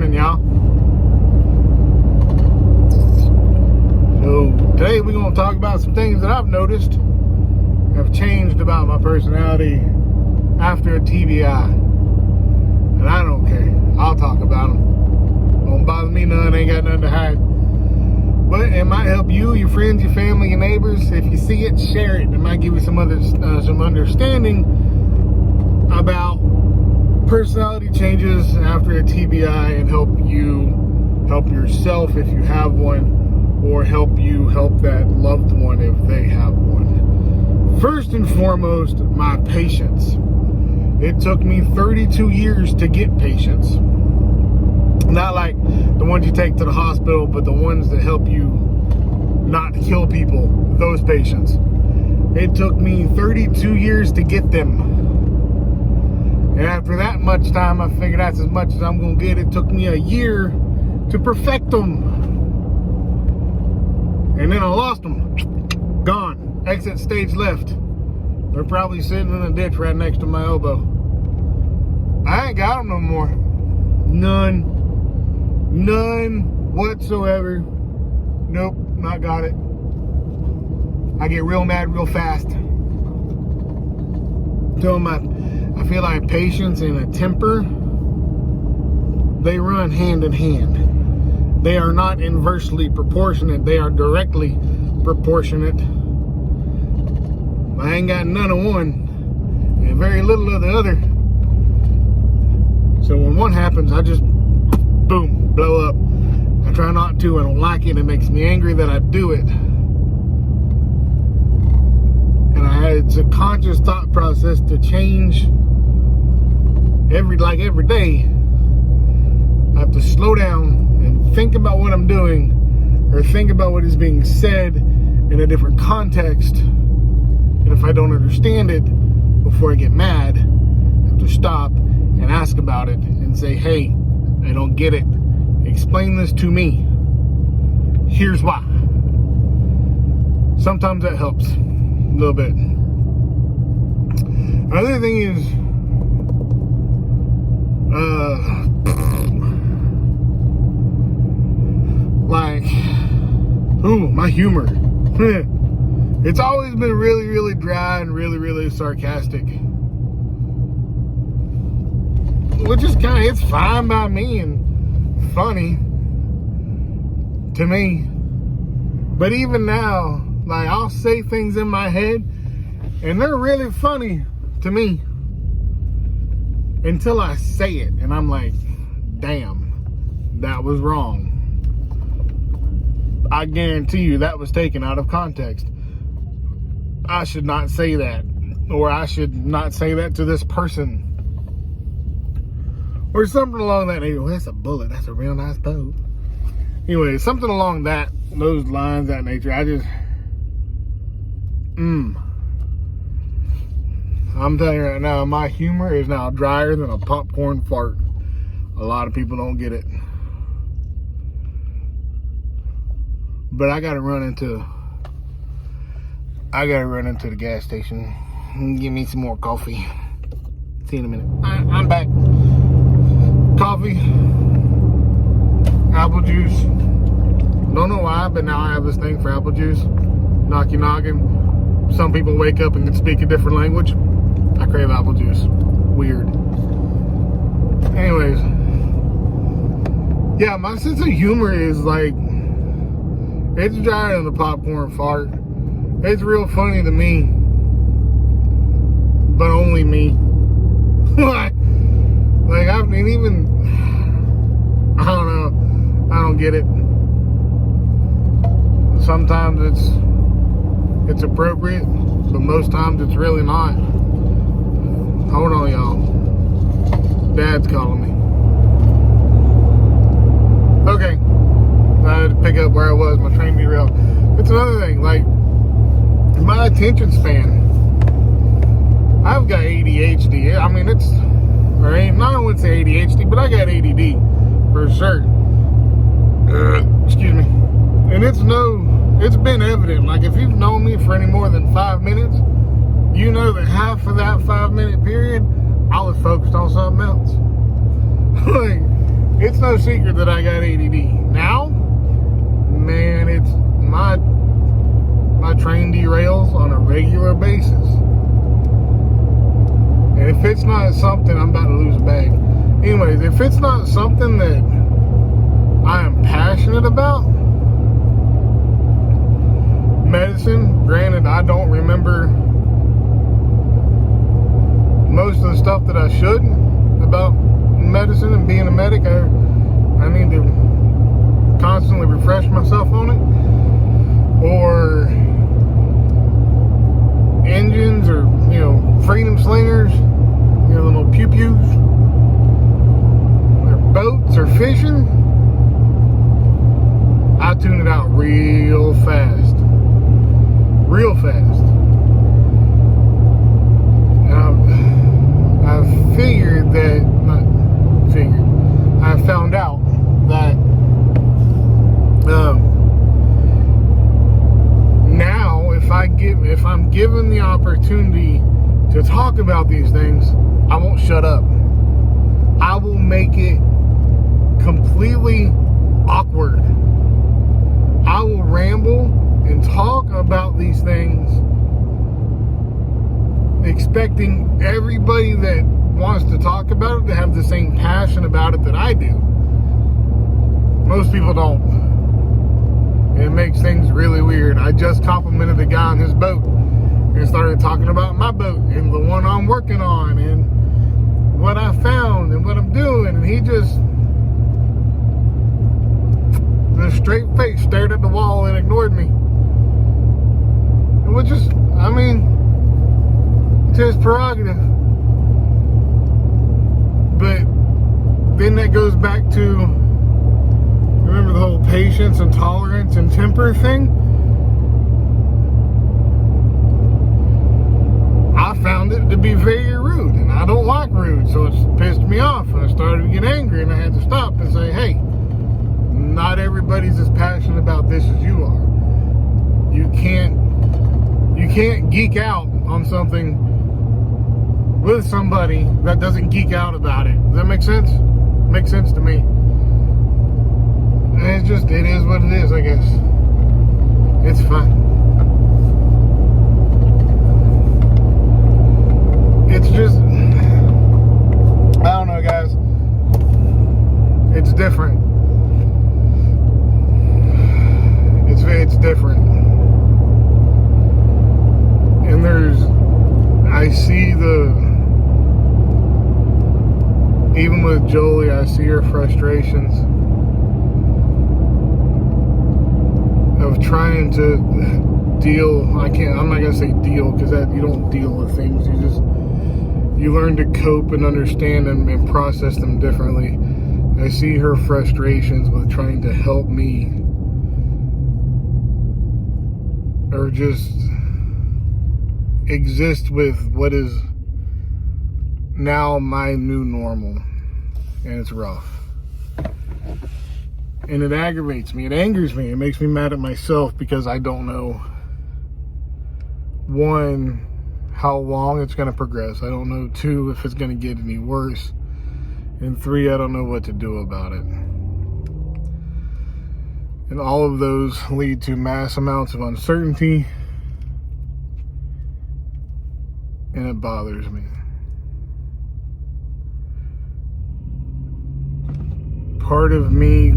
morning, y'all. So today we're going to talk about some things that I've noticed have changed about my personality after a TBI. And I don't care. I'll talk about them. Won't bother me none. Ain't got nothing to hide. But it might help you, your friends, your family, your neighbors. If you see it, share it. It might give you some understanding about personality changes after a TBI and help yourself if you have one, or help that loved one if they have one. First and foremost, my patience. It took me 32 years to get patience. Not like the ones you take to the hospital, but the ones that help you not kill people, those patients. It took me 32 years to get them. And after that much time, I figured that's as much as I'm going to get. It took me a year to perfect them. And then I lost them. Gone. Exit stage left. They're probably sitting in a ditch right next to my elbow. I ain't got them no more. None whatsoever. Nope, not got it. I get real mad real fast. I feel like patience and a temper, they run hand in hand. They are not inversely proportionate. They are directly proportionate. I ain't got none of one and very little of the other. So when one happens, I just, boom, blow up. I try not to. I don't like it. It makes me angry that I do it. It's a conscious thought process to change every day. I have to slow down and think about what I'm doing, or think about what is being said in a different context. And if I don't understand it before I get mad, I have to stop and ask about it and say, hey, I don't get it. Explain this to me. Here's why. Sometimes that helps a little bit. Another thing is, my humor. It's always been really, really dry and really, really sarcastic. Which is it's fine by me and funny to me. But even now, I'll say things in my head and they're really funny to me until I say it and I'm like, damn, that was wrong. I guarantee you that was taken out of context. I should not say that, or I should not say that to this person, or something along that nature. Well, that's a bullet. That's a real nice bow. Anyway, something along those lines, that nature. I just, I'm telling you right now, my humor is now drier than a popcorn fart. A lot of people don't get it. But I gotta run into the gas station and get me some more coffee. See you in a minute. I'm back. Coffee, apple juice. Don't know why, but now I have this thing for apple juice. Knock your noggin. Some people wake up and can speak a different language. I crave apple juice. Weird. Anyways, yeah, my sense of humor is it's drier than the popcorn fart. It's real funny to me, but only me. I mean, even, I don't know. I don't get it. Sometimes it's appropriate, but most times it's really not. Hold on, y'all. Dad's calling me. Okay. I had to pick up where I was. My train derailed. It's another thing. My attention span. I've got ADHD. I mean, I wouldn't say ADHD, but I got ADD for sure. Excuse me. And it's been evident. If you've known me for any more than 5 minutes, you know that half of that 5 minute period, I was focused on something else. It's no secret that I got ADD. Now, man, it's my train derails on a regular basis. And if it's not something, I'm about to lose a bag. Anyways, if it's not something that I am passionate about, medicine, granted, I don't remember most of the stuff that I should about medicine and being a medic. I need to constantly refresh myself on it. Or engines, or freedom slingers, the little pew-pews, or boats, or fishing. I tune it out real fast. Real fast. And I've figured that, I found out that now if I'm given the opportunity to talk about these things, I won't shut up. I will make it completely awkward. I will ramble and talk about these things, expecting everybody that wants to talk about it to have the same passion about it that I do. Most people don't. It makes things really weird. I just complimented a guy on his boat and started talking about my boat and the one I'm working on and what I found and what I'm doing, and he just with a straight face stared at the wall and ignored me. It was just, it's his prerogative. But then that goes back to, remember the whole patience and tolerance and temper thing? I found it to be very rude, and I don't like rude, so it's pissed me off, and I started to get angry, and I had to stop and say, hey, not everybody's as passionate about this as you are. You can't geek out on something with somebody that doesn't geek out about it. Does that make sense? Makes sense to me. And it is what it is, I guess. It's fine. It's just, I don't know, guys. It's different. It's different. And I see even with Jolie, I see her frustrations of trying to deal. I'm not gonna say deal, because you don't deal with things. You learn to cope and understand them and process them differently. I see her frustrations with trying to help me, or just exist with what is now my new normal, and it's rough. And it aggravates me, it angers me, it makes me mad at myself, because I don't know, one, how long it's going to progress. I don't know, two, if it's going to get any worse, and three, I don't know what to do about it. And all of those lead to mass amounts of uncertainty, and it bothers me. Part of me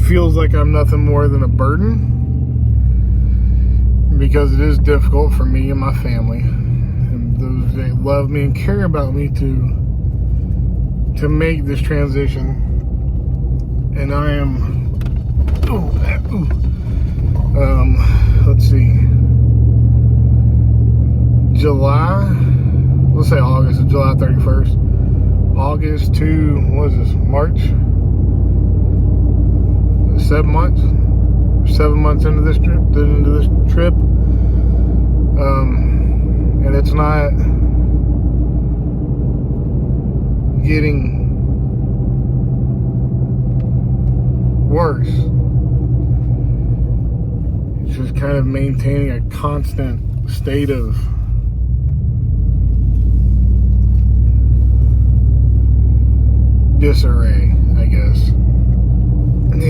feels like I'm nothing more than a burden, because it is difficult for me and my family and those that love me and care about me to make this transition. And I am let's see, let's say August, July 31st. August to, what is this, March? 7 months? 7 months into this trip. And it's not getting worse. It's just kind of maintaining a constant state of disarray, I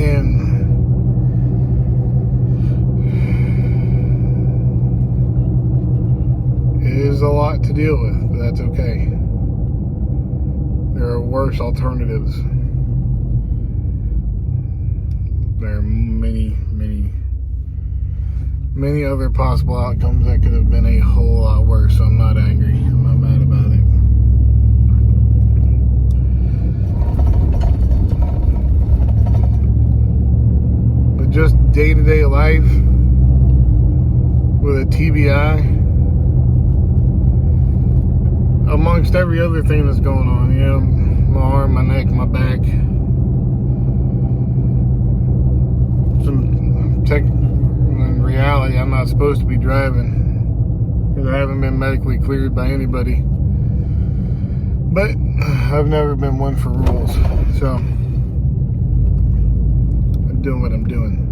And it is a lot to deal with, but that's okay. There are worse alternatives. There are many other possible outcomes that could have been a whole lot worse, so I'm not angry. I'm not mad about it. But just day-to-day life with a TBI, amongst every other thing that's going on, you know, my arm, my neck, my back, in reality, I'm not supposed to be driving because I haven't been medically cleared by anybody. But I've never been one for rules, so I'm doing what I'm doing.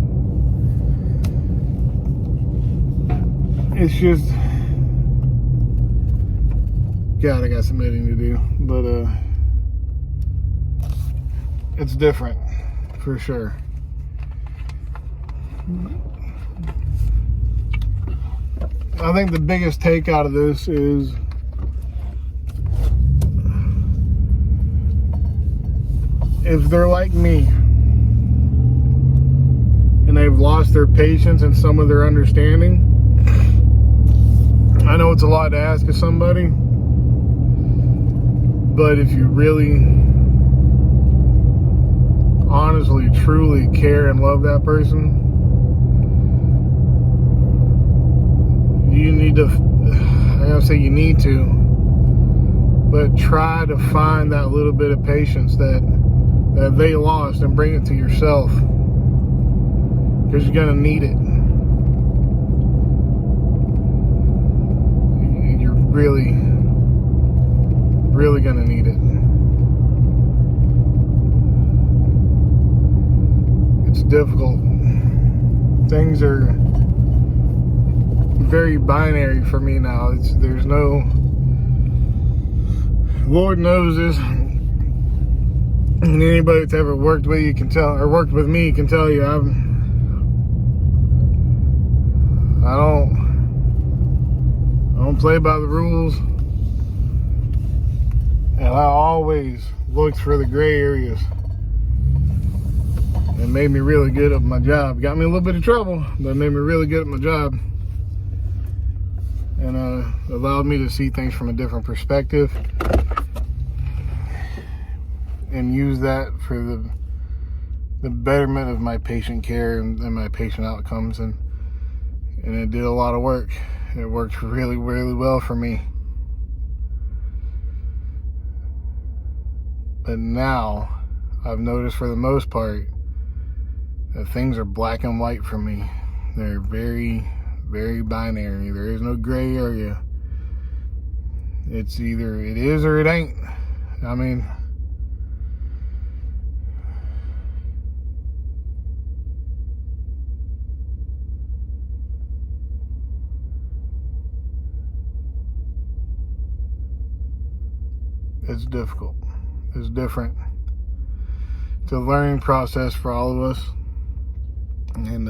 It's just, God, I got some editing to do, but it's different for sure. I think the biggest take out of this is if they're like me and they've lost their patience and some of their understanding, I know it's a lot to ask of somebody, but if you really honestly, truly care and love that person, you need to, I gotta say you need to, but try to find that little bit of patience that they lost and bring it to yourself, because you're gonna need it. You're really gonna need it. It's difficult. Things are very binary for me now. There's no, Lord knows this, and anybody that's ever worked with you can tell, or worked with me can tell you, I don't play by the rules, and I always looked for the gray areas. It made me really good at my job. Got me a little bit of trouble, but it made me really good at my job. And allowed me to see things from a different perspective and use that for the betterment of my patient care and my patient outcomes, and it did a lot of work. It worked really well for me. But now I've noticed, for the most part, that things are black and white for me. They're very binary. There is no gray area. It's either it is or it ain't. I mean, it's difficult. It's different. It's a learning process for all of us. And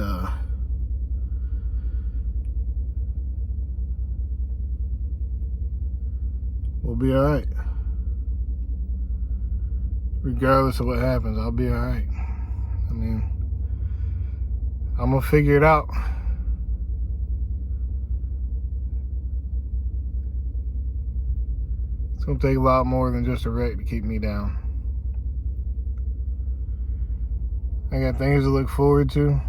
we'll be all right. Regardless of what happens, I'll be all right. I mean, I'm gonna figure it out. It's gonna take a lot more than just a wreck to keep me down. I got things to look forward to.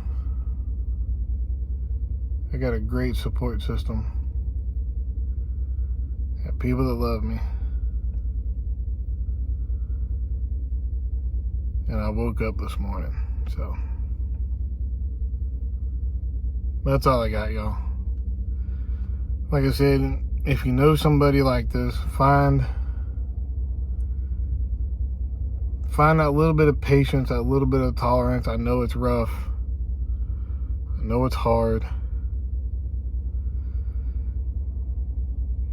I got a great support system. I got people that love me. And I woke up this morning, so that's all I got, y'all. Like I said, if you know somebody like this, find that little bit of patience, that little bit of tolerance. I know it's rough. I know it's hard.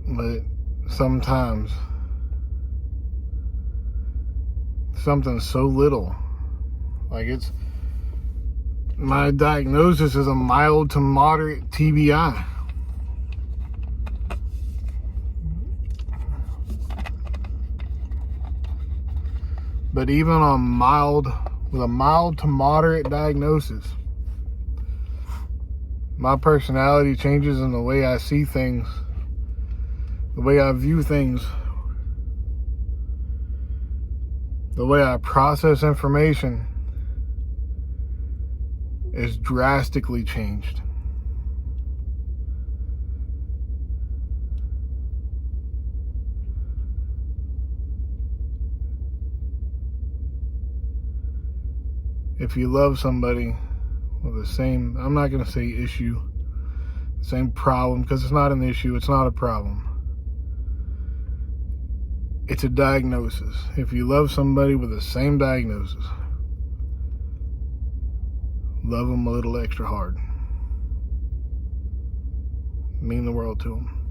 But sometimes something so little, like My diagnosis is a mild to moderate TBI. But even on with a mild to moderate diagnosis, my personality changes in the way I see things, the way I view things, the way I process information is drastically changed. If you love somebody with the same, I'm not going to say issue, same problem, because it's not an issue, it's not a problem. It's a diagnosis. If you love somebody with the same diagnosis, love them a little extra hard. Mean the world to them.